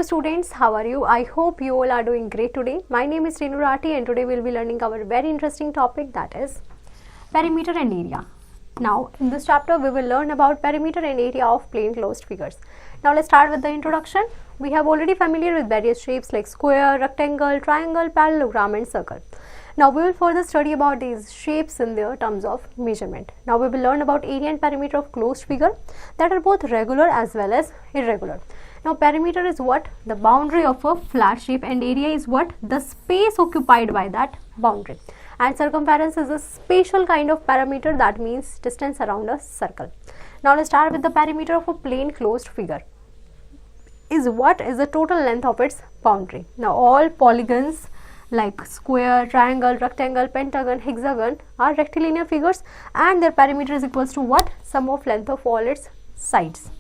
Hello students, how are you? I hope you all are doing great today. My name is Renu Rathi and today we will be learning our very interesting topic, that is perimeter and area. Now in this chapter we will learn about perimeter and area of plain closed figures. Now let's start with the introduction. We have already familiar with various shapes like square, rectangle, triangle, parallelogram and circle. Now we will further study about these shapes in their terms of measurement. Now we will learn about area and perimeter of closed figure that are both regular as well as irregular. Now perimeter is what? The boundary of a flat shape, and area is what? The space occupied by that boundary. And circumference is a special kind of parameter, that means distance around a circle. Now let's start with the perimeter of a plain closed figure. Is what is the total length of its boundary. Now all polygons like square, triangle, rectangle, pentagon, hexagon are rectilinear figures, and their perimeter is equals to what? Sum of length of all its sides.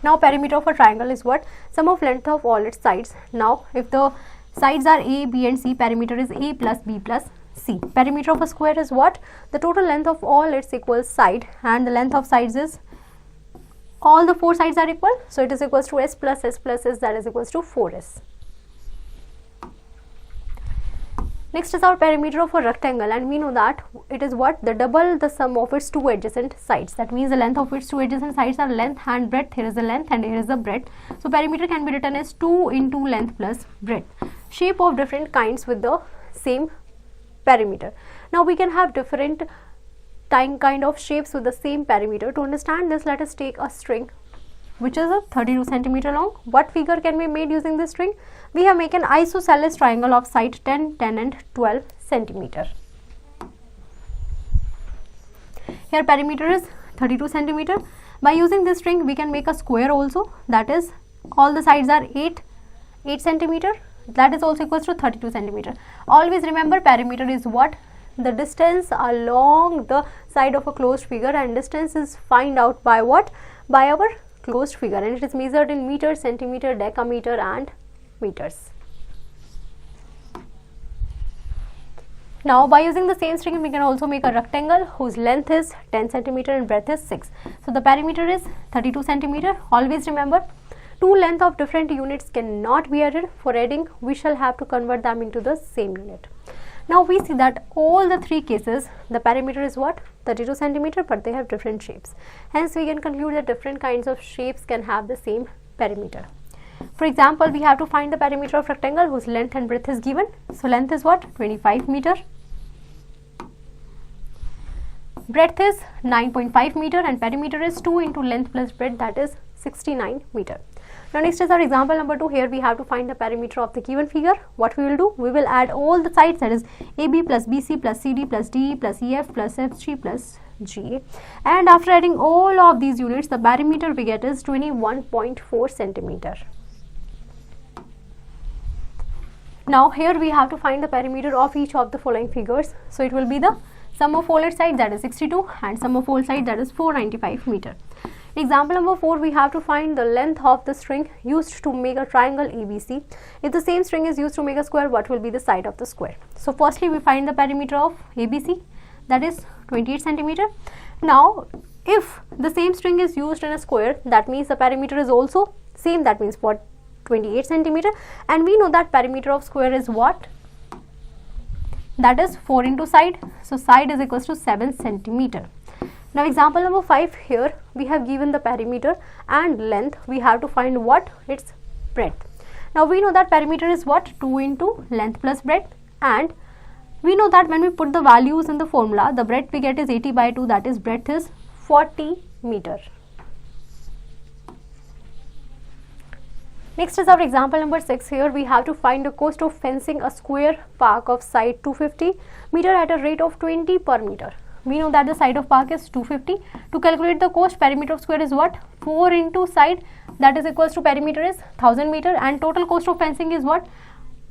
Now perimeter of a triangle is what? Sum of length of all its sides. Now if the sides are A, B and C, perimeter is A plus B plus C. Perimeter of a square is what? The total length of all its equal side, and the length of sides is all the four sides are equal, so it is equals to S plus S plus S, that is equals to 4S. Next is our perimeter of a rectangle, and we know that it is what? The double the sum of its two adjacent sides. That means the length of its two adjacent sides are length and breadth. Here is the length and here is the breadth. So perimeter can be written as 2 into length plus breadth. Shape of different kinds with the same perimeter. Now we can have different kind of shapes with the same perimeter. To understand this, let us take a string which is a 32 centimeter long. What figure can be made using this string? We have made an isosceles triangle of side 10, 10 and 12 centimeter. Here perimeter is 32 centimeter. By using this string we can make a square also, that is all the sides are 8 centimeter, that is also equals to 32 centimeter. Always remember perimeter is what? The distance along the side of a closed figure, and distance is find out by what? By our closed figure, and it is measured in meters, centimeter, decameter and meters. Now by using the same string we can also make a rectangle whose length is 10 centimeter and breadth is 6. So the perimeter is 32 centimeter. Always remember, two length of different units cannot be added. For adding we shall have to convert them into the same unit. Now we see that all the three cases the perimeter is what? 32 centimeter, but they have different shapes. Hence we can conclude that different kinds of shapes can have the same perimeter. For example, we have to find the perimeter of rectangle whose length and breadth is given. So length is what? 25 meter. Breadth is 9.5 meter, and perimeter is 2 into length plus breadth, that is 69 meter. Now next is our example number 2. Here we have to find the perimeter of the given figure. What we will do? We will add all the sides, that is AB plus BC plus CD plus DE plus EF plus FG plus GA, and after adding all of these units the perimeter we get is 21.4 centimeter. Now here we have to find the perimeter of each of the following figures. So it will be the sum of all its sides, that is 62, and sum of all sides, that is 495 meter. Example number 4, we have to find the length of the string used to make a triangle ABC. If the same string is used to make a square, what will be the side of the square? So firstly we find the perimeter of ABC, that is 28 centimeter. Now if the same string is used in a square, that means the perimeter is also same, that means what? 28 centimeter, and we know that perimeter of square is what? That is 4 into side, so side is equals to 7 centimeter. Now example number 5, here we have given the perimeter and length. We have to find what? Its breadth. Now we know that perimeter is what? 2 into length plus breadth, and we know that when we put the values in the formula, the breadth we get is 80 by 2, that is breadth is 40 meter. Next is our example number 6. Here we have to find the cost of fencing a square park of side 250 meter at a rate of 20 per meter. We know that the side of park is 250. To calculate the cost, perimeter of square is what? 4 into side, that is equals to perimeter is 1000 meter, and total cost of fencing is what?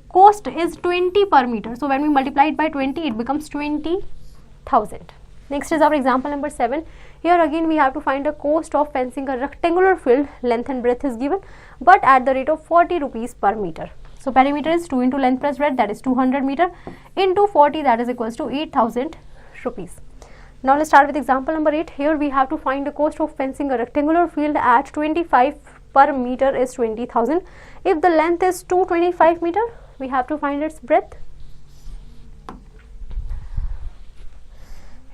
Cost is 20 per meter. So when we multiply it by 20, it becomes 20,000. Next is our example number 7. Here again we have to find the cost of fencing a rectangular field. Length and breadth is given, but at the rate of 40 rupees per meter. So perimeter is 2 into length plus breadth, that is 200 meter, into 40, that is equals to 8,000 rupees. Now let's start with example number 8. Here we have to find the cost of fencing a rectangular field at 25 per meter is 20,000. If the length is 225 meter, we have to find its breadth.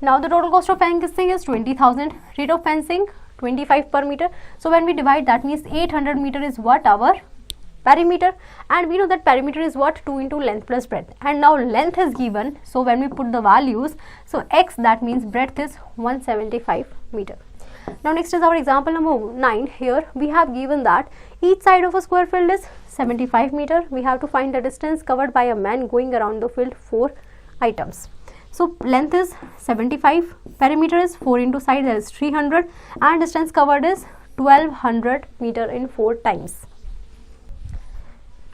Now the total cost of fencing is 20,000. Rate of fencing 25 per meter. So when we divide, that means 800 meter is what? Our perimeter, and we know that perimeter is what? 2 into length plus breadth, and now length is given. So when we put the values, so x, that means breadth is 175 meter. Now next is our example number 9. Here we have given that each side of a square field is 75 meter. We have to find the distance covered by a man going around the field 4 items. So length is 75, perimeter is 4 into side, that is 300, and distance covered is 1200 meter in 4 times.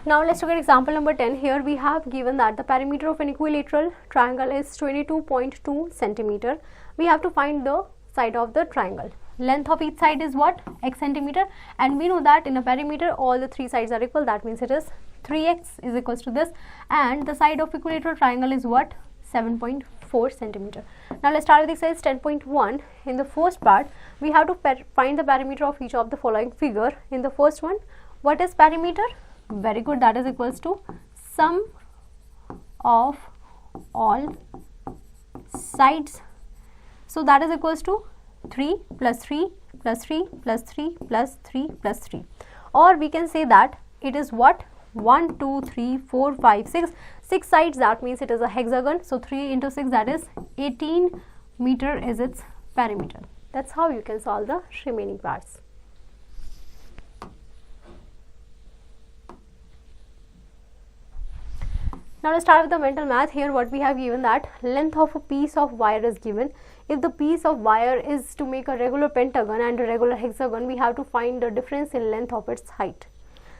Now let's look at example number 10. Here we have given that the perimeter of an equilateral triangle is 22.2 centimeter. We have to find the side of the triangle. Length of each side is what? X centimeter, and we know that in a perimeter all the 3 sides are equal, that means it is 3x is equals to this, and the side of equilateral triangle is what? 7.4 centimeter. Now let's start with exercise 10.1. In the first part, we have to find the perimeter of each of the following figure. In the first one, what is perimeter? Very good, that is equals to sum of all sides. So that is equals to 3 plus 3 plus 3 plus 3 plus 3 plus 3, or we can say that it is what? 1 2 3 4 5 6 sides, that means it is a hexagon. So 3 into 6, that is 18 meter is its perimeter. That's how you can solve the remaining parts. Now let's start with the mental math. Here what we have given that length of a piece of wire is given. If the piece of wire is to make a regular pentagon and a regular hexagon, we have to find the difference in length of its height.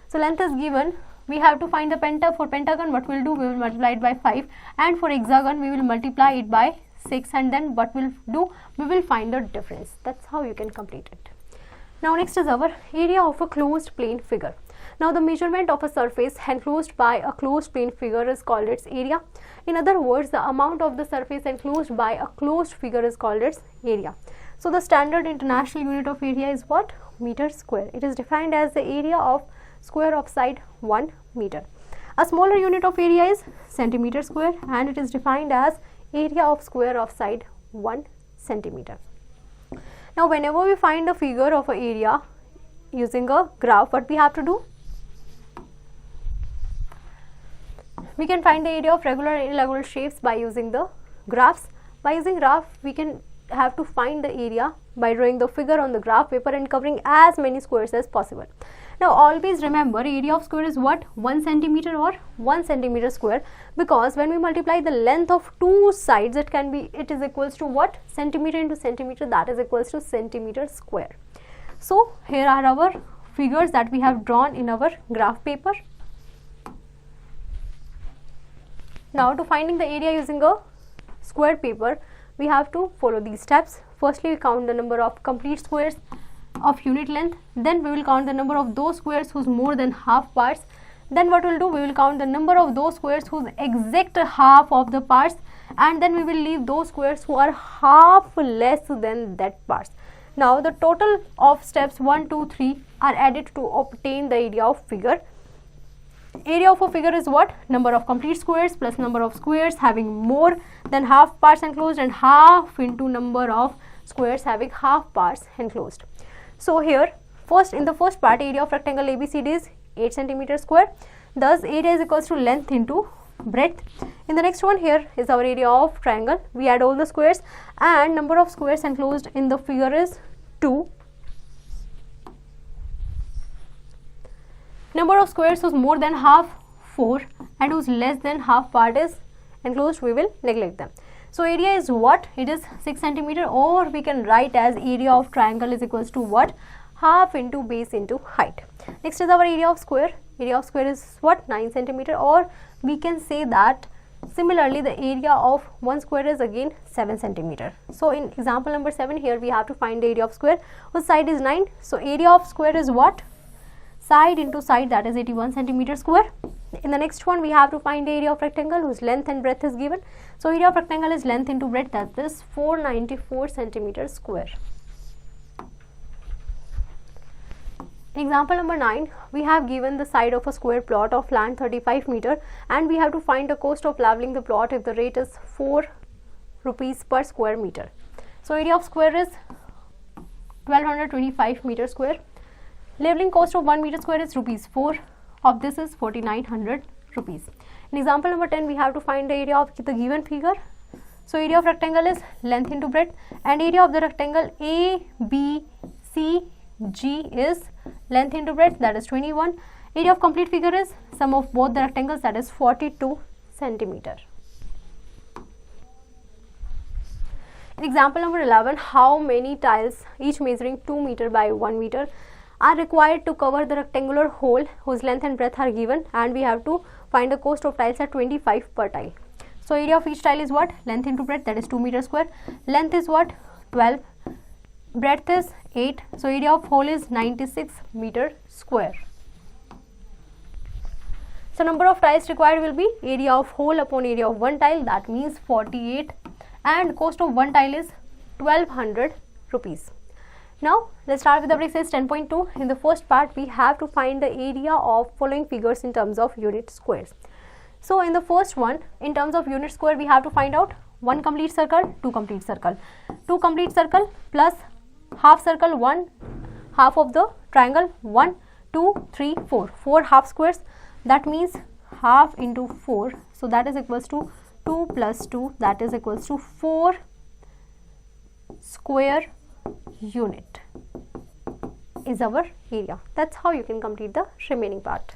So length is given, we have to find the for pentagon. What we'll do, we will multiply it by 5, and for hexagon we will multiply it by 6, and then what we'll do, we will find the difference. That's how you can complete it. Now next is our area of a closed plane figure. Now the measurement of a surface enclosed by a closed plane figure is called its area. In other words, the amount of the surface enclosed by a closed figure is called its area. So the standard international unit of area is what? Meter square. It is defined as the area of square of side 1 meter. A smaller unit of area is centimeter square, and it is defined as area of square of side 1 centimeter. Now whenever we find a figure of an area using a graph, what we have to do? We can find the area of regular and irregular shapes by using the graphs. By using graph, we can have to find the area by drawing the figure on the graph paper and covering as many squares as possible. Now always remember, area of square is what? 1 centimeter or 1 centimeter square, because when we multiply the length of 2 sides, it is equals to what? Centimeter into centimeter, that is equals to centimeter square. So here are our figures that we have drawn in our graph paper. Now to finding the area using a square paper, we have to follow these steps. Firstly, we count the number of complete squares of unit length. Then we will count the number of those squares whose more than half parts. Then what we will do, we will count the number of those squares whose exact half of the parts, and then we will leave those squares who are half less than that parts. Now the total of steps 1, 2, 3 are added to obtain the area of figure. Area of a figure is what? Number of complete squares plus number of squares having more than half parts enclosed, and half into number of squares having half parts enclosed. So here in the first part, area of rectangle ABCD is 8 centimeter square. Thus area is equals to length into breadth. In the next one, here is our area of triangle. We add all the squares, and number of squares enclosed in the figure is 2. Number of squares whose more than half 4 and whose less than half part is enclosed, we will neglect them. So area is what? It is 6 centimeter, or we can write as area of triangle is equals to what? Half into base into height. Next is our area of square. Area of square is what? 9 centimeter, or we can say that similarly the area of one square is again 7 centimeter. So in example number 7, here we have to find the area of square whose side is 9. So area of square is what? Side into side, that is 81 centimeter square. In the next one, we have to find the area of rectangle whose length and breadth is given. So area of rectangle is length into breadth, that is 494 centimeter square. In example number 9, we have given the side of a square plot of land 35 meter and we have to find the cost of leveling the plot if the rate is 4 rupees per square meter. So area of square is 1225 meter square. Leveling cost of 1 meter square is rupees 4. Of this is 4900 rupees. In example number 10, we have to find the area of the given figure. So area of rectangle is length into breadth and area of the rectangle ABCG is length into breadth, that is 21. Area of complete figure is sum of both the rectangles, that is 42 centimeter. In example number 11, how many tiles each measuring 2 meter by 1 meter are required to cover the rectangular hole whose length and breadth are given, and we have to find the cost of tiles at 25 per tile. So area of each tile is what? Length into breadth, that is 2 meter square. Length is what? 12. Breadth is 8. So area of hole is 96 meter square. So number of tiles required will be area of hole upon area of one tile, that means 48, and cost of one tile is 1200 rupees. Now let's start with the exercise 10.2. In the first part, we have to find the area of following figures in terms of unit squares. So in the first one, in terms of unit square, we have to find out 1 complete circle, 2 complete circle, 2 complete circle plus half circle, 1 half of the triangle, 1, 2, 3, 4, 4 half squares, that means half into 4, so that is equals to 2 plus 2, that is equals to 4 square unit is our area. That's how you can complete the remaining part.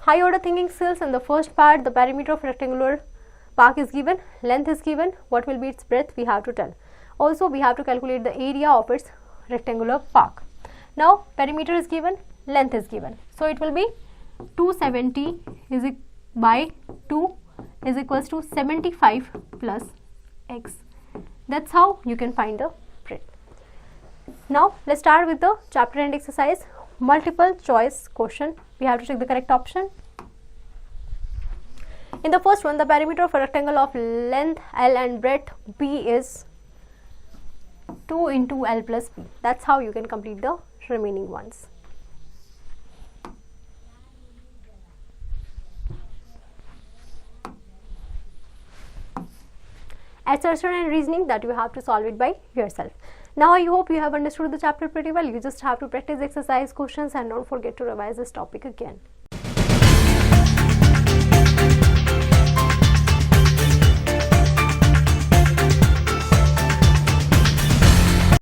High order thinking skills. In the first part, the perimeter of rectangular park is given, length is given, what will be its breadth we have to tell. Also we have to calculate the area of its rectangular park. Now perimeter is given, length is given, so it will be 270 is by 2 is equals to 75 plus x. That's how you can find the breadth. Now let's start with the chapter end exercise. Multiple choice question. We have to check the correct option. In the first one, the perimeter of a rectangle of length L and breadth B is 2 into L plus B. That's how you can complete the remaining ones. Assertion and reasoning, that you have to solve it by yourself. Now I hope you have understood the chapter pretty well. You just have to practice exercise questions and don't forget to revise this topic again.